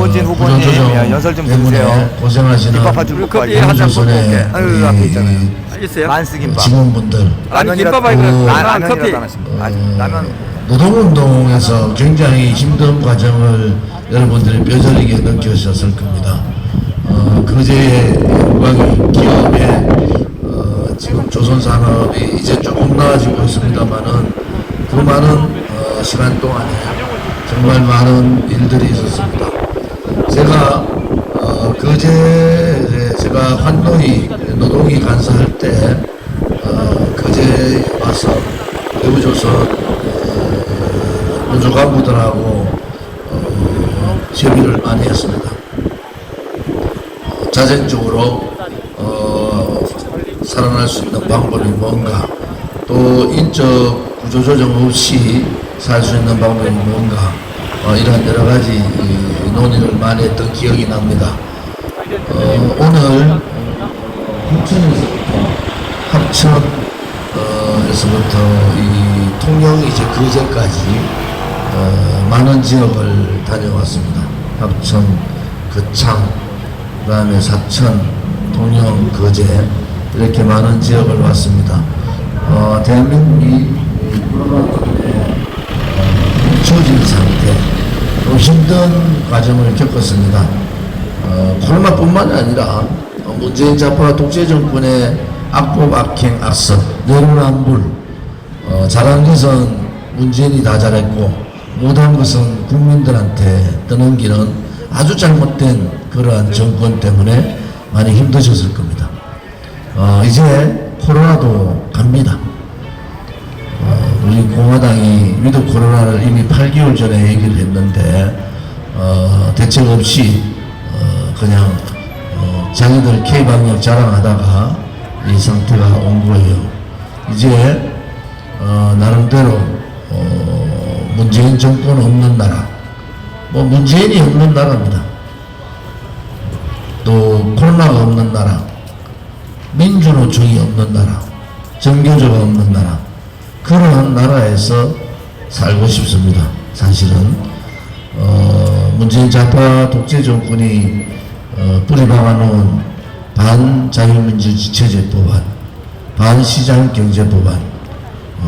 김호진 후보님 연설 좀 들으세요. 고생하시는 김밥 한줄 먹고 커피 한잔 조선의 아유, 앞에 있잖아요. 있어요? 만쓰김밥. 직원분들 아니 라면이라- 김밥 아니고 라면이라도 커피. 하나씩. 라면. 노동운동에서 굉장히 힘든 과정을 여러분들이 뼈저리게 느끼셨을 겁니다. 그제의 영광이 기업에 지금 조선산업이 이제 조금 나아지고 있습니다만은 그 많은 시간 동안에 정말 많은 일들이 있었습니다. 제가 그제 제가 환노위 노동위 간사할 때 그제 와서 대우조선 노조간부들하고 협의를 많이 했습니다. 자생적으로 살아날 수 있는 방법이 뭔가, 또 인적 구조조정 없이 살 수 있는 방법이 뭔가, 이런 여러 가지 논의를 많이 했던 기억이 납니다. 오늘 합천에서부터 이 통영 이제 거제까지 많은 지역을 다녀왔습니다. 합천, 거창, 그 다음에 사천, 통영, 거제 이렇게 많은 지역을 왔습니다. 대한민국이 코로나 때문에 처진 상태, 또 힘든 과정을 겪었습니다. 코로나뿐만 아니라 문재인 좌파 독재 정권의 악법, 악행, 악습, 내로남불, 잘한 것은 문재인이 다 잘했고 못한 것은 국민들한테 떠넘기는 아주 잘못된 그러한 정권 때문에 많이 힘드셨을 겁니다. 이제 코로나도 갑니다. 우리 공화당이 위드 코로나를 이미 8개월 전에 얘기를 했는데 대책 없이 그냥 자기들 K방역 자랑하다가 이 상태가 온 거예요. 이제 나름대로 문재인 정권 없는 나라, 뭐 문재인이 없는 나라입니다. 또 코로나가 없는 나라, 민주노총이 없는 나라, 정교조가 없는 나라, 그러한 나라에서 살고 싶습니다. 사실은 문재인 좌파 독재 정권이 뿌리박아놓은 반자유민주주체제법안, 반시장경제법안,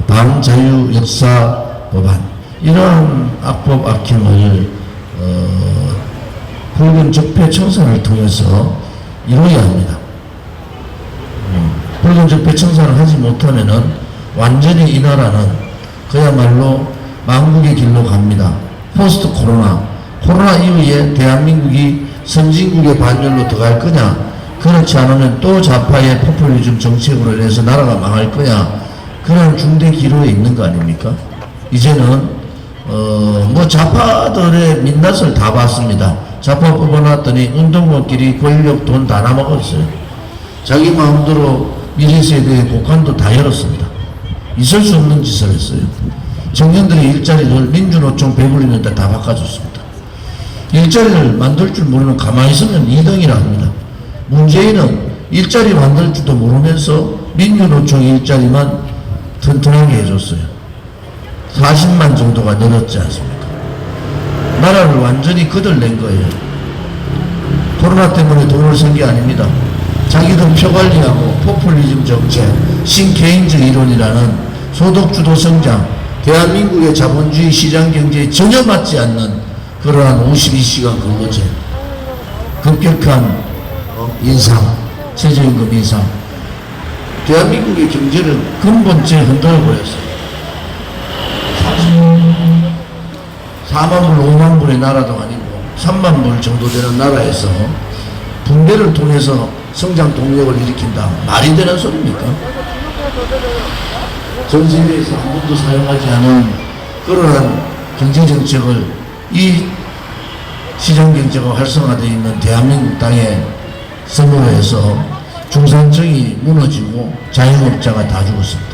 반자유역사법안, 이런 악법 악행을 붉은 적폐청산을 통해서 이루어야 합니다. 붉은 적폐청산을 하지 못하면은 완전히 이 나라는 그야말로 망국의 길로 갑니다. 포스트 코로나, 코로나 이후에 대한민국이 선진국의 반열로 들어갈 거냐, 그렇지 않으면 또 좌파의 포퓰리즘 정책으로 인해서 나라가 망할 거냐, 그런 중대 기로에 있는 거 아닙니까? 이제는 뭐 좌파들의 민낯을 다 봤습니다. 좌파 뽑아놨더니 운동권끼리 권력 돈 다 남아갔어요. 자기 마음대로 미래 세대의 복한도 다 열었습니다. 있을 수 없는 짓을 했어요. 청년들의 일자리를 민주노총 배불리는데 다 바꿔줬습니다. 일자리를 만들 줄 모르는, 가만히 있으면 2등이라 합니다. 문재인은 일자리 만들 줄도 모르면서 민주노총 일자리만 튼튼하게 해줬어요. 40만 정도가 늘었지 않습니까? 나라를 완전히 거들낸 거예요. 코로나 때문에 돈을 쓴 게 아닙니다. 자기들 표 관리하고 포퓰리즘 정책, 신케인즈 이론이라는 소득주도 성장, 대한민국의 자본주의 시장 경제에 전혀 맞지 않는 그러한 52시간 근로제, 급격한 인상, 최저임금 인상, 대한민국의 경제를 근본째 흔들어 버렸어요. 4만 불, 5만 불의 나라도 아니고 3만 불 정도 되는 나라에서 붕괴를 통해서 성장 동력을 일으킨다. 말이 되는 소리입니까? 전 세계에서 한 번도 사용하지 않은 그러한 경제정책을 이 시장경제가 활성화되어 있는 대한민국 땅에 선물해서 중산층이 무너지고 자영업자가 다 죽었습니다.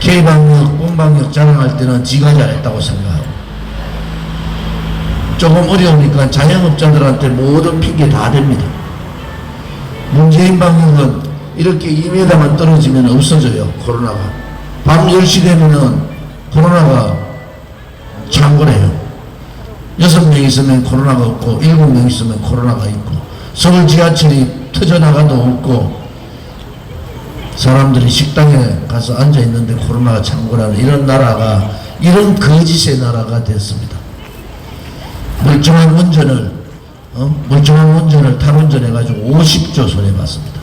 K방역, 뽕방역 자랑할 때는 지가 잘했다고 생각하고, 조금 어려우니까 자영업자들한테 모든 핑계 다 됩니다. 문재인 방역은 이렇게 2m만 떨어지면 없어져요. 코로나가 밤 10시 되면은 코로나가 창궐해요. 6명 있으면 코로나가 없고 7명 있으면 코로나가 있고 서울 지하철이 터져나가도 없고 사람들이 식당에 가서 앉아있는데 코로나가 창궐하는 이런 나라가, 이런 거짓의 나라가 됐습니다. 멀쩡한 원전을 탈원전해가지고 50조 손해봤습니다.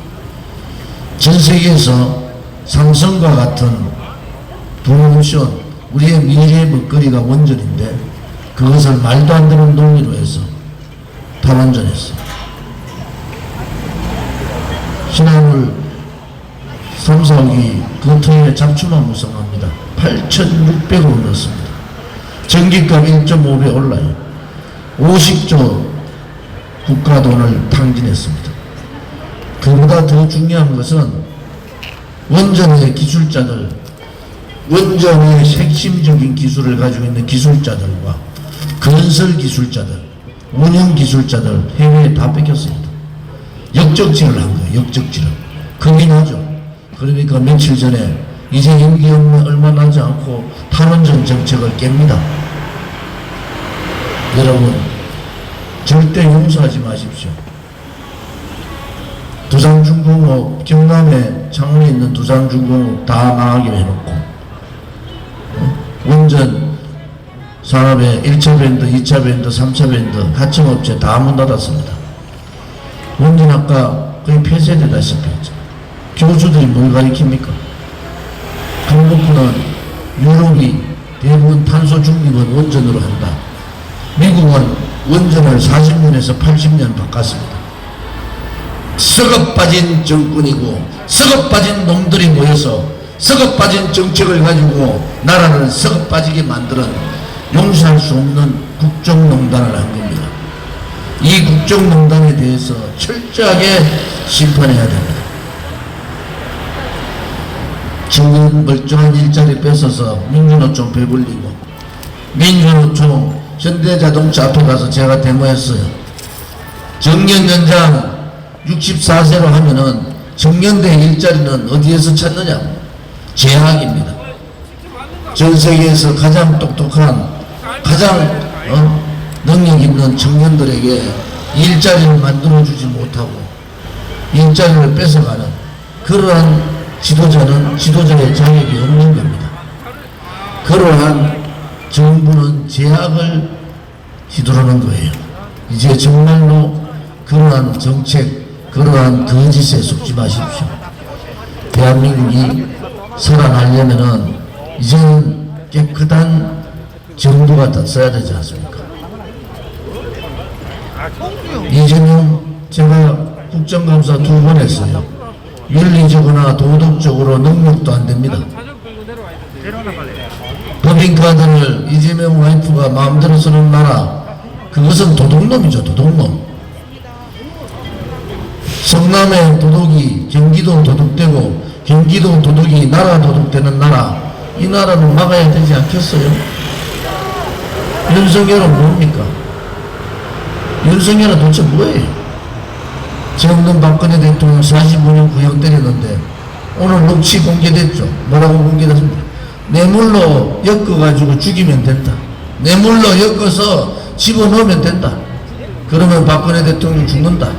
전 세계에서 삼성과 같은 블루오션, 우리의 미래의 먹거리가 원전인데 그것을 말도 안 되는 논리로 해서 탈원전했어요. 신화물 3, 4억이 그 터에 잡초만 무성합니다. 8,600원 넣습니다. 전기값 1.5배 올라요. 50조 국가 돈을 탕진했습니다. 그보다 더 중요한 것은 원전의 기술자들, 원전의 핵심적인 기술을 가지고 있는 기술자들과 건설 기술자들, 운영 기술자들 해외에 다 뺏겼습니다. 역적질을 한 거예요. 역적질을. 크긴 하죠. 그러니까 며칠 전에 이제 임기 얼마 나지 않고 탈원전 정책을 깹니다. 여러분 절대 용서하지 마십시오. 두산중공업, 경남에 창원에 있는 두산중공업 다 망하기로 해놓고 원전 산업에 1차 밴드, 2차 밴드, 3차 밴드 하청업체 다 문 닫았습니다. 원전학과 거의 폐쇄되다시피 했죠. 교수들이 뭘 가르칩니까? 한국은 유럽이 대부분 탄소 중립은 원전으로 한다. 미국은 원전을 40년에서 80년 바꿨습니다. 썩어 빠진 정권이고 썩어 빠진 놈들이 모여서 썩어 빠진 정책을 가지고 나라를 썩어 빠지게 만드는 용서할 수 없는 국정농단을 한 겁니다. 이 국정농단에 대해서 철저하게 심판해야 됩니다. 청년 멀쩡한 일자리 뺏어서 민주노총 배불리고, 민주노총 현대자동차 앞에 가서 제가 데모했어요. 정년 연장 64세로 하면은 정년대 일자리는 어디에서 찾느냐? 제약입니다. 전 세계에서 가장 똑똑한, 가장 능력 있는 청년들에게 일자리를 만들어주지 못하고 일자리를 뺏어가는 그러한 지도자는 지도자의 자격이 없는 겁니다. 그러한 정부는 제약을 휘두르는 거예요. 이제 정말로 그러한 정책, 그러한 거짓에 속지 마십시오. 대한민국이 살아나려면은 이제는 깨끗한 정부가 써야 되지 않습니까? 이재명 제가 국정감사 2번 했어요. 윤리적으로나 도덕적으로 능력도 안 됩니다. 법인카드를 이재명 와이프가 마음대로 쓰는 나라, 그것은 도둑놈이죠. 도둑놈. 성남의 도둑이 경기도 도둑되고 경기도 도둑이 나라 도둑되는 나라, 이 나라는 막아야 되지 않겠어요? 윤석열은 뭡니까? 윤석열은 도대체 뭐예요? 정든 박근혜 대통령 45년 구형 때렸는데 오늘 녹취 공개됐죠. 뭐라고 공개됐습니까? 뇌물로 엮어가지고 죽이면 된다. 뇌물로 엮어서 집어넣으면 된다. 그러면 박근혜 대통령 죽는다.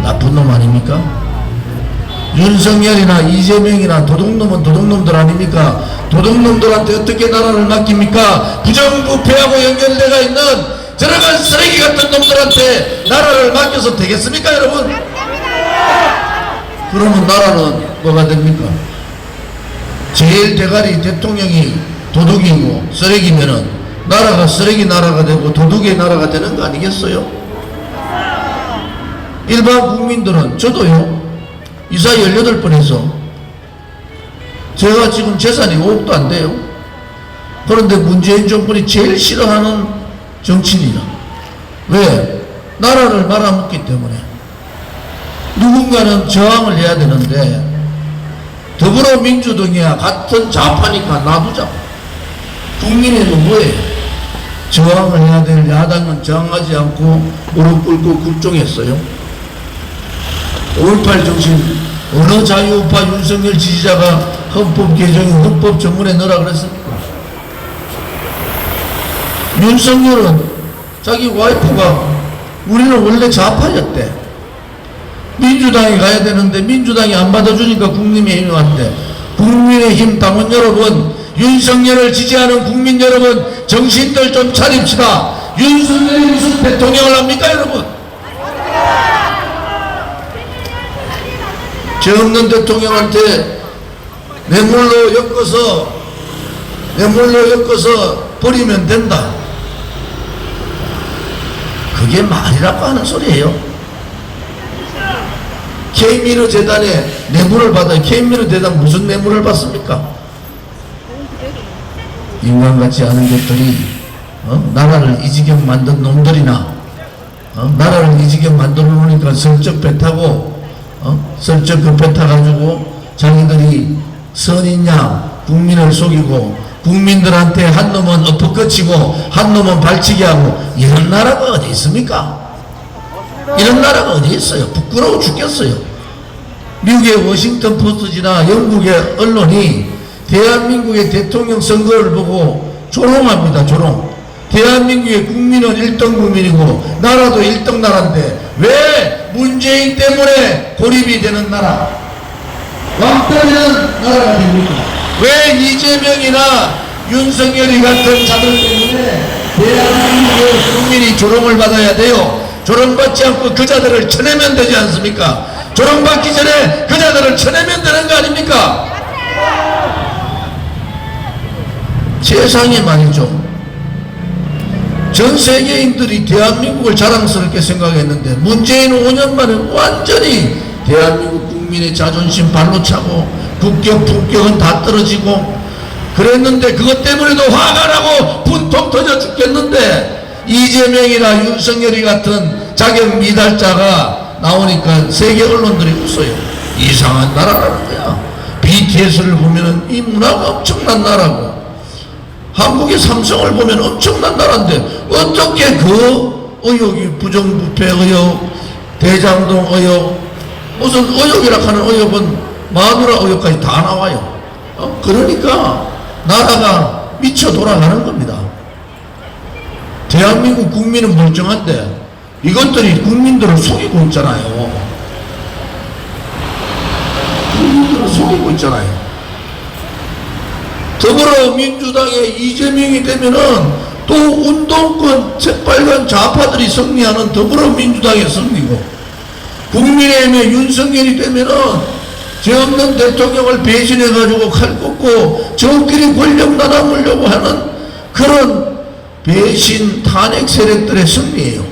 나쁜 놈 아닙니까? 윤석열이나 이재명이나 도둑놈은 도둑놈들 아닙니까? 도둑놈들한테 어떻게 나라를 맡깁니까? 부정부패하고 연결되어 있는 저런 쓰레기 같은 놈들한테 나라를 맡겨서 되겠습니까, 여러분? 그러면 나라는 뭐가 됩니까? 제일 대가리 대통령이 도둑이고 쓰레기면은 나라가 쓰레기 나라가 되고 도둑의 나라가 되는 거 아니겠어요? 일반 국민들은, 저도요, 이사 18번 해서 제가 지금 재산이 5억도 안 돼요. 그런데 문재인 정권이 제일 싫어하는 정치인이라. 왜? 나라를 말아먹기 때문에. 누군가는 저항을 해야 되는데 더불어민주당이야 같은 좌파니까 놔두자. 국민의힘은 뭐예요? 저항을 해야 될 야당은 저항하지 않고 무릎 꿇고 굴종했어요. 5.18 정신, 어느 자유우파 윤석열 지지자가 헌법 개정에 헌법 전문에 넣으라 그랬습니까? 윤석열은 자기 와이프가 우리는 원래 좌파였대. 민주당에 가야 되는데 민주당이 안 받아주니까 국민의힘이 왔대. 국민의힘 당원 여러분, 윤석열을 지지하는 국민 여러분, 정신들 좀 차립시다. 윤석열이 무슨 대통령을 합니까 여러분? 죄 없는 대통령한테 뇌물로 엮어서 버리면 된다. 그게 말이라고 하는 소리예요. K미르 재단에 뇌물을 받아요. K미르 재단 무슨 뇌물을 받습니까? 인간같지 않은 것들이 나라를 이 지경 만든 놈들이나 나라를 이 지경 만들어 놓으니까 슬쩍 배 타고 슬쩍 그 배 타가지고 자기들이 선인양 국민을 속이고 국민들한테 한 놈은 엎어거치고 한 놈은 발치기 하고 이런 나라가 어디 있습니까? 이런 나라가 어디 있어요? 부끄러워 죽겠어요. 미국의 워싱턴 포스트지나 영국의 언론이 대한민국의 대통령 선거를 보고 조롱합니다. 조롱. 대한민국의 국민은 1등 국민이고 나라도 1등 나라인데 왜 문재인 때문에 고립이 되는 나라, 왕따 되는 나라가 됩니까? 왜 이재명이나 윤석열이 같은 자들 때문에 대한민국의 국민이 조롱을 받아야 돼요? 조롱받지 않고 그 자들을 쳐내면 되지 않습니까? 조롱받기 전에 그 자들을 쳐내면 되는 거 아닙니까? 세상에 말이죠. 전 세계인들이 대한민국을 자랑스럽게 생각했는데 문재인 5년 만에 완전히 대한민국 국민의 자존심 발로 차고 국격, 품격은 다 떨어지고 그랬는데 그것 때문에도 화가 나고 분통 터져 죽겠는데 이재명이나 윤석열이 같은 자격 미달자가 나오니까 세계 언론들이 웃어요. 이상한 나라라는 거야. BTS를 보면은 이 문화가 엄청난 나라고 한국의 삼성을 보면 엄청난 나라인데 어떻게 그 의혹이 부정부패 의혹, 대장동 의혹, 무슨 의혹이라 하는 의혹은 마누라 의혹까지 다 나와요. 그러니까 나라가 미쳐 돌아가는 겁니다. 대한민국 국민은 멀쩡한데 이것들이 국민들을 속이고 있잖아요. 국민들을 속이고 있잖아요. 더불어민주당의 이재명이 되면은 또 운동권 새빨간 좌파들이 승리하는 더불어민주당의 승리고 국민의힘의 윤석열이 되면은 죄 없는 대통령을 배신해가지고 칼 꽂고 저끼리 권력 나눠보려고 하는 그런 배신 탄핵 세력들의 승리예요.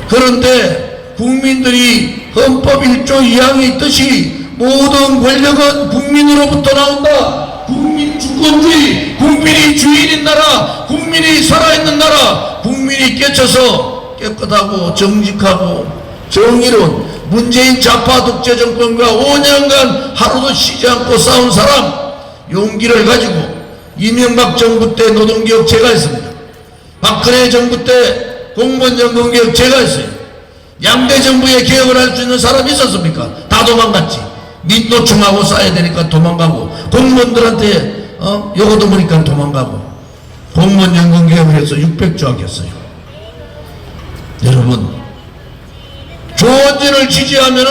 그런데 국민들이 헌법 1조 2항에 있듯이 모든 권력은 국민으로부터 나온다. 국민 주권주의, 국민이 주인인 나라, 국민이 살아있는 나라, 국민이 깨쳐서 깨끗하고 정직하고 정의로운 문재인 좌파 독재 정권과 5년간 하루도 쉬지 않고 싸운 사람 용기를 가지고 이명박 정부 때 노동개혁 제가 했습니다. 박근혜 정부 때 공무원연금개혁 제가 했어요. 양대 정부의 개혁을 할 수 있는 사람이 있었습니까? 다 도망갔지. 민노총하고 싸야 되니까 도망가고 공무원들한테 요거도 보니까 도망가고 공무원 연금 개혁을 해서 600조 아꼈어요. 여러분 조원진을 지지하면은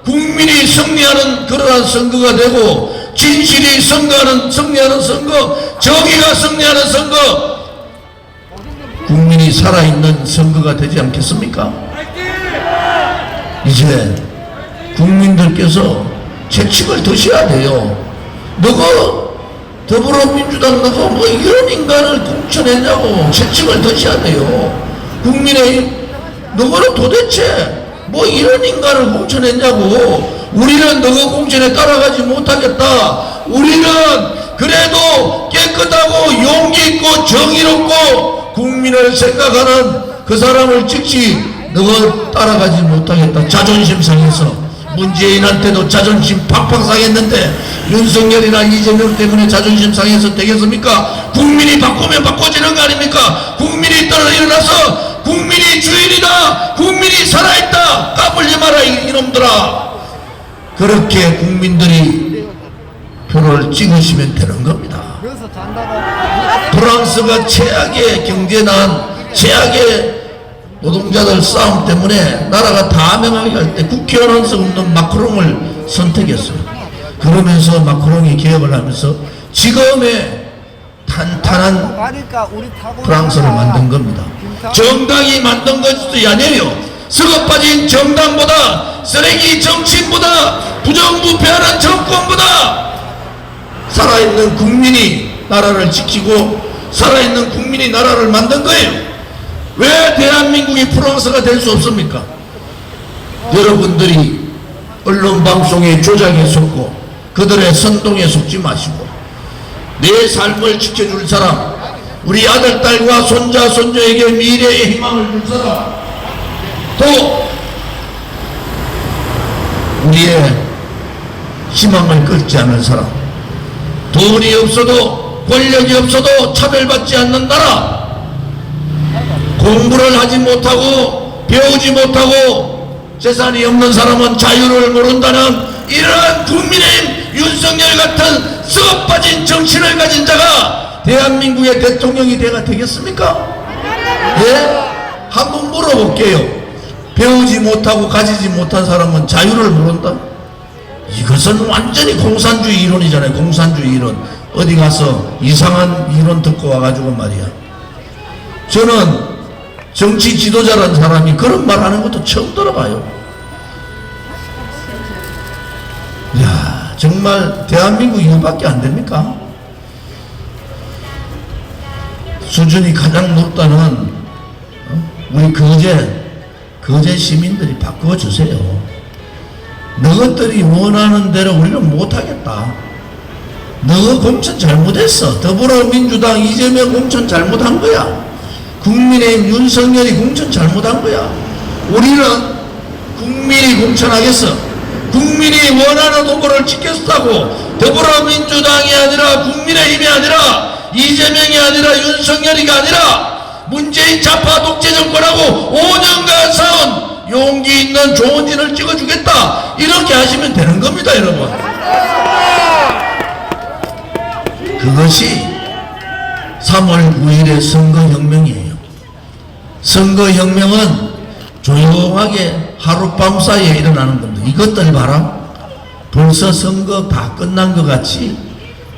국민이 승리하는 그러한 선거가 되고 진실이 승리하는 선거, 정의가 승리하는 선거, 국민이 살아있는 선거가 되지 않겠습니까? 이제 국민들께서 책임을 드셔야 돼요. 너가 더불어민주당 너가 뭐 이런 인간을 공천했냐고 책임을 드셔야 돼요. 국민의 너가 도대체 뭐 이런 인간을 공천했냐고. 우리는 너가 공천에 따라가지 못하겠다. 우리는 그래도 깨끗하고 용기 있고 정의롭고 국민을 생각하는 그 사람을 찍지 너가 따라가지 못하겠다. 자존심 상해서 문재인한테도 자존심 팍팍 상했는데 윤석열이나 이재명 때문에 자존심 상해서 되겠습니까? 국민이 바꾸면 바꿔지는 거 아닙니까? 국민이 떨어 일어나서 국민이 주인이다, 국민이 살아있다, 까불지 마라 이놈들아. 그렇게 국민들이 표를 찍으시면 되는 겁니다. 프랑스가 최악의 경제난 최악의 노동자들 싸움 때문에 나라가 다 망하게 할 때 국회의원 한 석 없는 마크롱을 선택했어요. 그러면서 마크롱이 개혁을 하면서 지금의 탄탄한 프랑스를 만든 겁니다. 정당이 만든 것이 아니에요. 썩어 빠진 정당보다, 쓰레기 정치인보다, 부정부패하는 정권보다 살아있는 국민이 나라를 지키고 살아있는 국민이 나라를 만든 거예요. 왜 대한민국이 프랑스가 될 수 없습니까? 여러분들이 언론 방송에 조작에 속고 그들의 선동에 속지 마시고 내 삶을 지켜줄 사람, 우리 아들, 딸과 손자, 손녀에게 미래의 희망을 줄 사람, 또 우리의 희망을 끊지 않을 사람, 돈이 없어도 권력이 없어도 차별받지 않는 나라, 공부를 하지 못하고 배우지 못하고 재산이 없는 사람은 자유를 모른다는 이러한 국민의힘 윤석열 같은 썩어 빠진 정치를 가진 자가 대한민국의 대통령이 되겠습니까? 예? 한번 물어볼게요. 배우지 못하고 가지지 못한 사람은 자유를 모른다? 이것은 완전히 공산주의 이론이잖아요. 공산주의 이론. 어디 가서 이상한 이론 듣고 와가지고 말이야. 저는 정치 지도자라는 사람이 그런 말 하는 것도 처음 들어봐요. 야, 정말 대한민국 이거밖에 안 됩니까? 수준이 가장 높다는 우리 거제 시민들이 바꿔주세요. 너희들이 원하는 대로 우리는 못하겠다. 너 공천 잘못했어. 더불어민주당 이재명 공천 잘못한 거야. 국민의힘 윤석열이 공천 잘못한 거야. 우리는 국민이 공천하겠어. 국민이 원하는 후보를 찍겠다고. 더불어민주당이 아니라 국민의힘이 아니라 이재명이 아니라 윤석열이가 아니라 문재인 좌파 독재 정권하고 5년간 싸운 용기 있는 조은진을 찍어주겠다. 이렇게 하시면 되는 겁니다, 여러분. 그것이 3월 9일의 선거혁명이에요. 선거혁명은 조용하게 하룻밤 사이에 일어나는 겁니다. 이것들 봐라. 벌써 선거 다 끝난 것 같이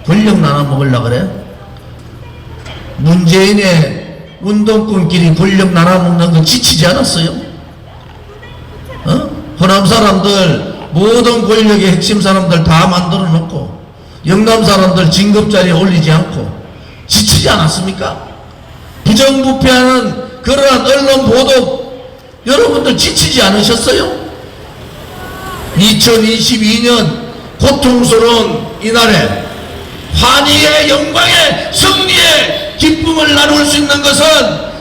권력 나눠 먹으려고 그래? 문재인의 운동권끼리 권력 나눠 먹는 건 지치지 않았어요? 호남 사람들, 모든 권력의 핵심 사람들 다 만들어 놓고 영남 사람들 진급자리에 올리지 않고 지치지 않았습니까? 부정부패하는 그러한 언론 보도 여러분들 지치지 않으셨어요? 2022년 고통스러운 이날에 환희의 영광의 승리의 기쁨을 나눌 수 있는 것은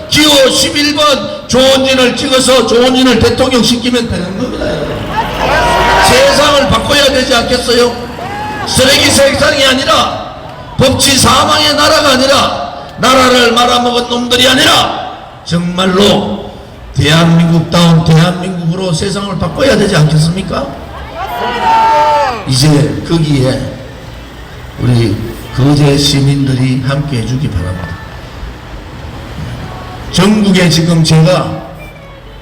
기호 11번 조은진을 찍어서 조은진을 대통령 시키면 되는 겁니다, 여러분. 세상을 바꿔야 되지 않겠어요? 쓰레기 세상이 아니라 법치 사망의 나라가 아니라 나라를 말아먹은 놈들이 아니라 정말로 대한민국다운 대한민국으로 세상을 바꿔야 되지 않겠습니까? 이제 거기에 우리 거제 시민들이 함께 해주기 바랍니다. 전국에 지금 제가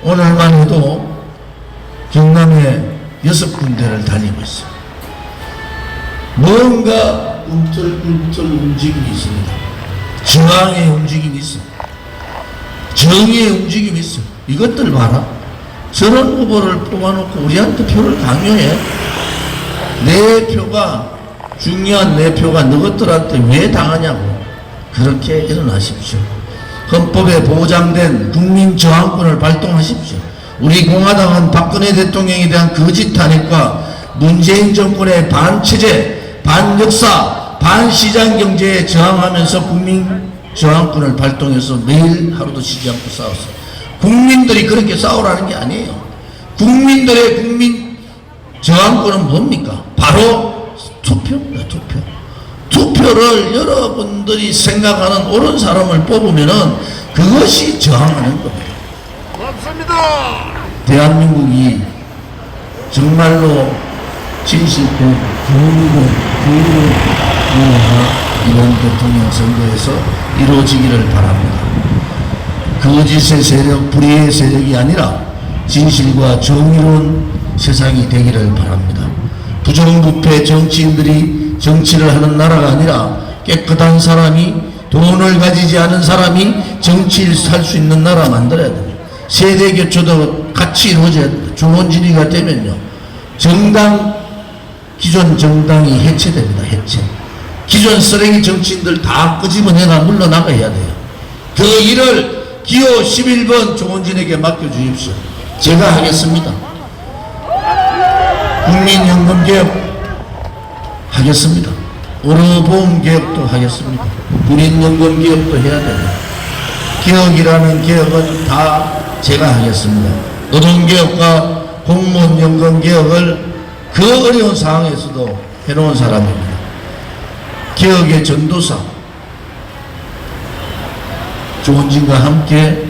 오늘만 해도 경남에 6군데를 다니고 있어요. 뭔가 꿈틀꿈틀 움직임이 있습니다. 저항의 움직임이 있어요. 정의의 움직임이 있어요. 이것들 봐라. 저런 후보를 뽑아놓고 우리한테 표를 강요해. 내 표가 중요한 내 표가 너희들한테 왜 당하냐고. 그렇게 일어나십시오. 헌법에 보장된 국민 저항권을 발동하십시오. 우리 공화당은 박근혜 대통령에 대한 거짓 탄핵과 문재인 정권의 반체제, 반역사, 반시장 경제에 저항하면서 국민 저항권을 발동해서 매일 하루도 쉬지 않고 싸웠어요. 국민들이 그렇게 싸우라는 게 아니에요. 국민들의 국민 저항권은 뭡니까? 바로 투표입니다. 투표. 투표를 여러분들이 생각하는 옳은 사람을 뽑으면은 그것이 저항하는 겁니다. 맞습니다. 대한민국이 정말로 진실된 교육을 이번 대통령 선거에서 이루어지기를 바랍니다. 거짓의 세력, 불의의 세력이 아니라 진실과 정의로운 세상이 되기를 바랍니다. 부정부패 정치인들이 정치를 하는 나라가 아니라 깨끗한 사람이, 돈을 가지지 않은 사람이 정치를 살 수 있는 나라 만들어야 됩니다. 세대 교체도 같이 이루어져야 됩니다. 조원진이가 되면요, 기존 정당이 해체됩니다. 해체. 기존 쓰레기 정치인들 다 끄집어내나 물러나가야 돼요. 그 일을 기호 11번 조원진에게 맡겨주십시오. 제가 하겠습니다. 국민연금개혁 하겠습니다. 의료보험개혁도 하겠습니다. 군인연금개혁도 해야 됩니다. 개혁이라는 개혁은 다 제가 하겠습니다. 노동개혁과 공무원연금개혁을 그 어려운 상황에서도 해놓은 사람입니다. 개혁의 전도사 조원진과 함께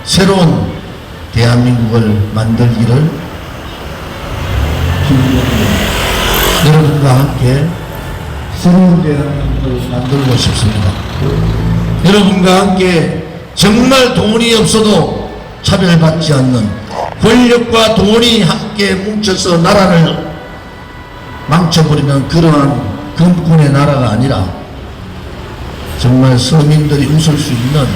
새로운 대한민국을 만들기를 기원합니다. 여러분과 함께 새로운 대한민국을 만들고 싶습니다. 여러분과 함께 정말 돈이 없어도 차별받지 않는, 권력과 돈이 함께 뭉쳐서 나라를 망쳐버리는 그러한 금꾼의 나라가 아니라 정말 서민들이 웃을 수 있는,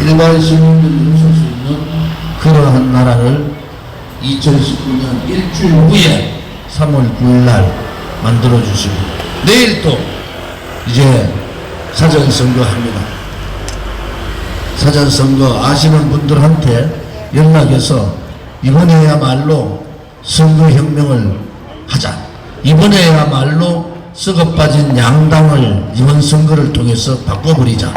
일반 시민들이 웃을 수 있는 그러한 나라를 2019년 일주일 후에 3월 9일 날 만들어 주시고, 내일 또 이제 사전선거 합니다. 사전선거 아시는 분들한테 연락해서 이번에야말로 선거혁명을 하자, 이번에야말로 썩어빠진 양당을 이번 선거를 통해서 바꿔버리자,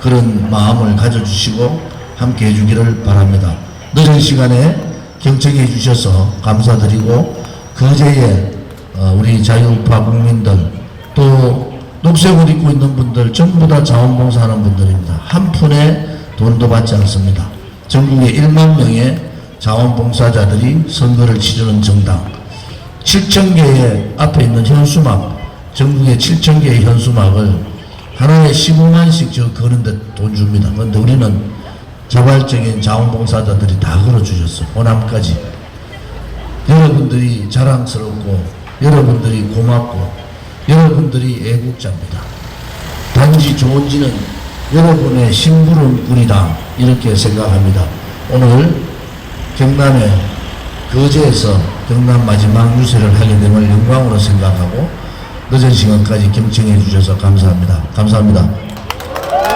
그런 마음을 가져주시고 함께 해주기를 바랍니다. 늦은 시간에 경청해 주셔서 감사드리고, 거제에 우리 자유우파 국민들, 또 녹색옷 입고 있는 분들 전부 다 자원봉사하는 분들입니다. 한 푼의 돈도 받지 않습니다. 전국에 1만 명의 자원봉사자들이 선거를 치르는 정당, 7,000개의 앞에 있는 현수막, 전국에 7,000개의 현수막을 하나에 15만씩 저 거는데 돈 줍니다. 그런데 우리는 자발적인 자원봉사자들이 다 걸어주셨어요. 호남까지. 여러분들이 자랑스럽고, 여러분들이 고맙고, 여러분들이 애국자입니다. 단지 조원진은 여러분의 심부름꾼이다, 이렇게 생각합니다. 오늘 경남의 거제에서 경남 마지막 유세를 하게 됨을 영광으로 생각하고 늦은 시간까지 경청해 주셔서 감사합니다. 감사합니다.